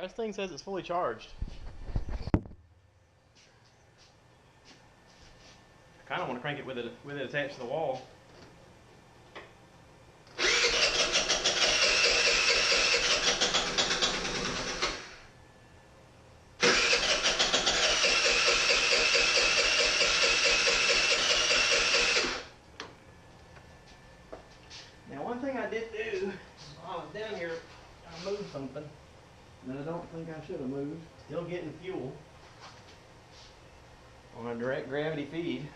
This thing says it's fully charged. I kind of want to crank it with it attached to the wall. Now, one thing I did do while I was down here, I moved something that I don't think I should have moved. Still getting fuel on a direct gravity feed.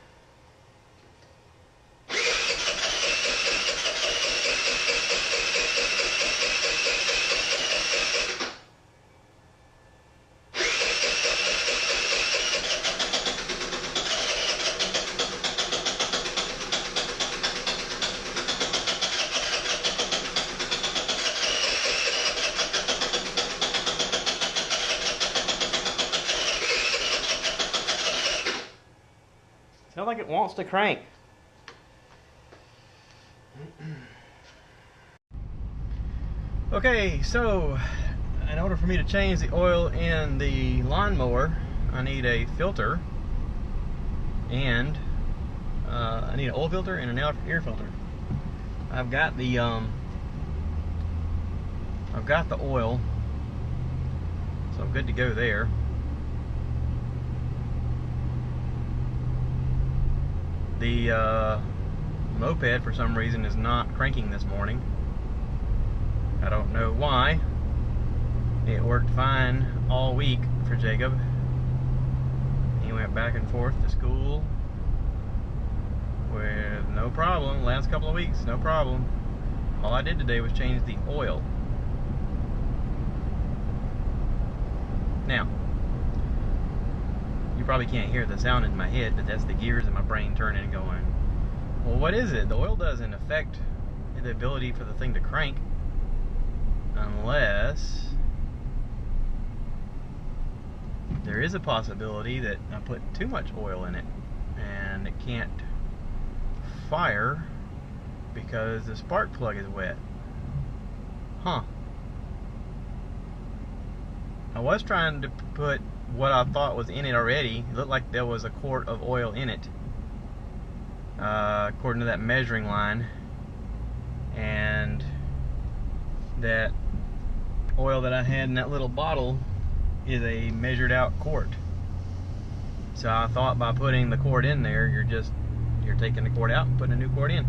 Sounds like it wants to crank. Okay, so in order for me to change the oil in the lawnmower, I need a filter, and I need an oil filter and an air filter. I've got the oil, so I'm good to go there. The moped, for some reason, is not cranking this morning. I don't know why. It worked fine all week for Jacob. He went back and forth to school with no problem. Last couple of weeks, no problem. All I did today was change the oil. Now, you probably can't hear the sound in my head, but that's the gears in my brain turning and going, well, what is it? The oil doesn't affect the ability for the thing to crank unless there is a possibility that I put too much oil in it and it can't fire because the spark plug is wet. Huh. I was trying to put what I thought was in it already. It looked like there was a quart of oil in it, according to that measuring line, and that oil that I had in that little bottle is a measured out quart. So I thought by putting the quart in there, you're taking the quart out and putting a new quart in.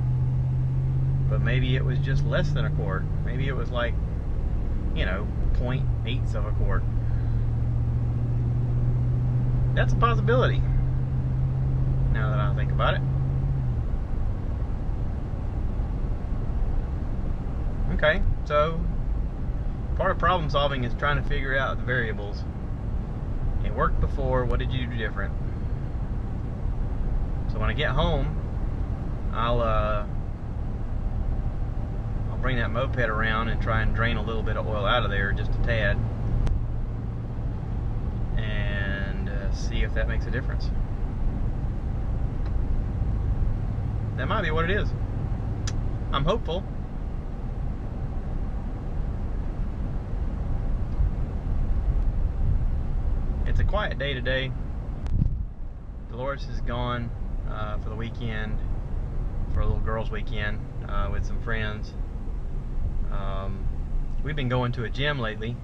But maybe it was just less than a quart. Maybe it was like, 0.8 of a quart. That's a possibility, now that I think about it. Okay, so part of problem solving is trying to figure out the variables. It worked before, what did you do different? So when I get home, I'll bring that moped around and try and drain a little bit of oil out of there, just a tad, and see if that makes a difference. That might be what it is. I'm hopeful. It's a quiet day today. Dolores is gone for the weekend, for a little girls' weekend with some friends. We've been going to a gym lately.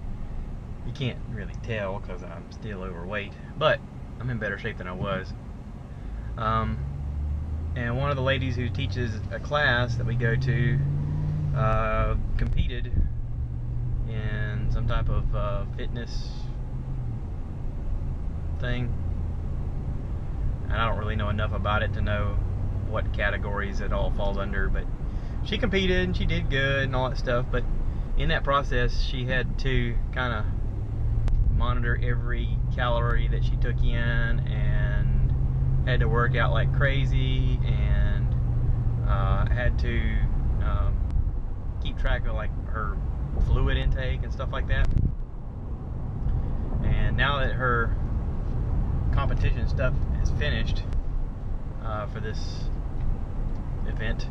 You can't really tell because I'm still overweight, but I'm in better shape than I was. And one of the ladies who teaches a class that we go to competed in some type of fitness thing. And I don't really know enough about it to know what categories it all falls under, but she competed and she did good and all that stuff. But in that process, she had to kind of monitor every calorie that she took in and had to work out like crazy, and had to keep track of like her fluid intake and stuff like that. And now that her competition stuff is finished for this event,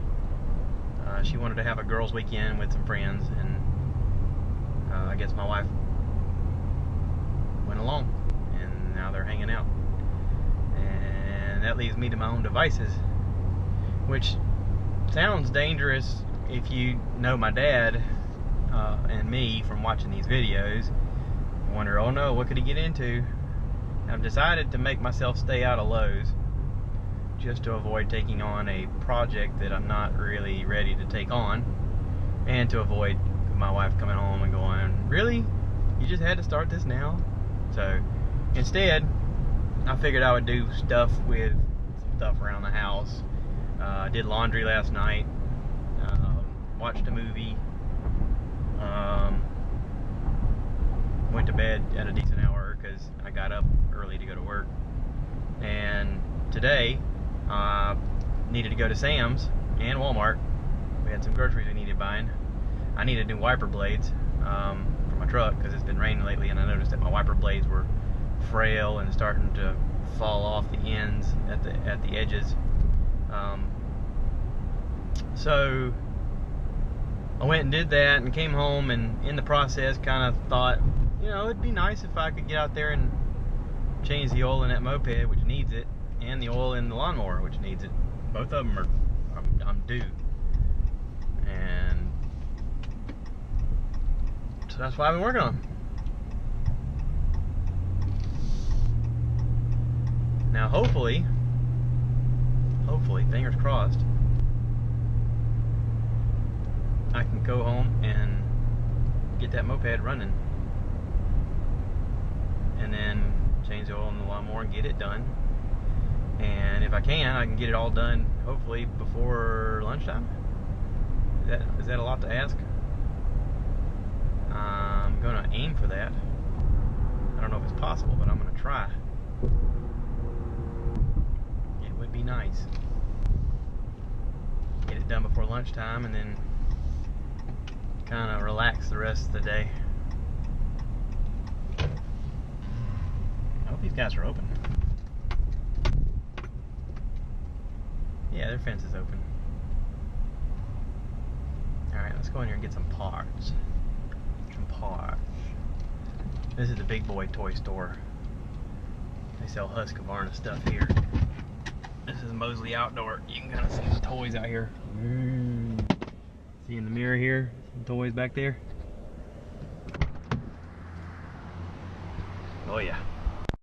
she wanted to have a girls' weekend with some friends, and I guess my wife that leaves me to my own devices, which sounds dangerous if you know my dad and me from watching these videos. You wonder, oh no, what could he get into? I've decided to make myself stay out of Lowe's just to avoid taking on a project that I'm not really ready to take on, and to avoid my wife coming home and going, really? You just had to start this now? So instead, I figured I would do stuff with some stuff around the house. I did laundry last night, watched a movie, went to bed at a decent hour because I got up early to go to work. And today, needed to go to Sam's and Walmart. We had some groceries we needed buying. I needed new wiper blades for my truck because it's been raining lately, and I noticed that my wiper blades were frail and starting to fall off the ends at the edges. So I went and did that and came home, and in the process kind of thought, you know, it'd be nice if I could get out there and change the oil in that moped, which needs it, and the oil in the lawnmower, which needs it. Both of them are, I'm due. And so that's what I've been working on. Now hopefully, fingers crossed, I can go home and get that moped running, and then change the oil in the lawnmower and get it done. And if I can get it all done hopefully before lunchtime. Is that a lot to ask? I'm gonna aim for that. I don't know if it's possible, but I'm gonna try. It would be nice. Get it done before lunchtime and then kind of relax the rest of the day. I hope these guys are open. Yeah, their fence is open. Alright, let's go in here and get some parts. This is the big boy toy store. They sell Husqvarna stuff here. This is Mosley Outdoor. You can kind of see the toys out here. See in the mirror here, some toys back there. Oh yeah.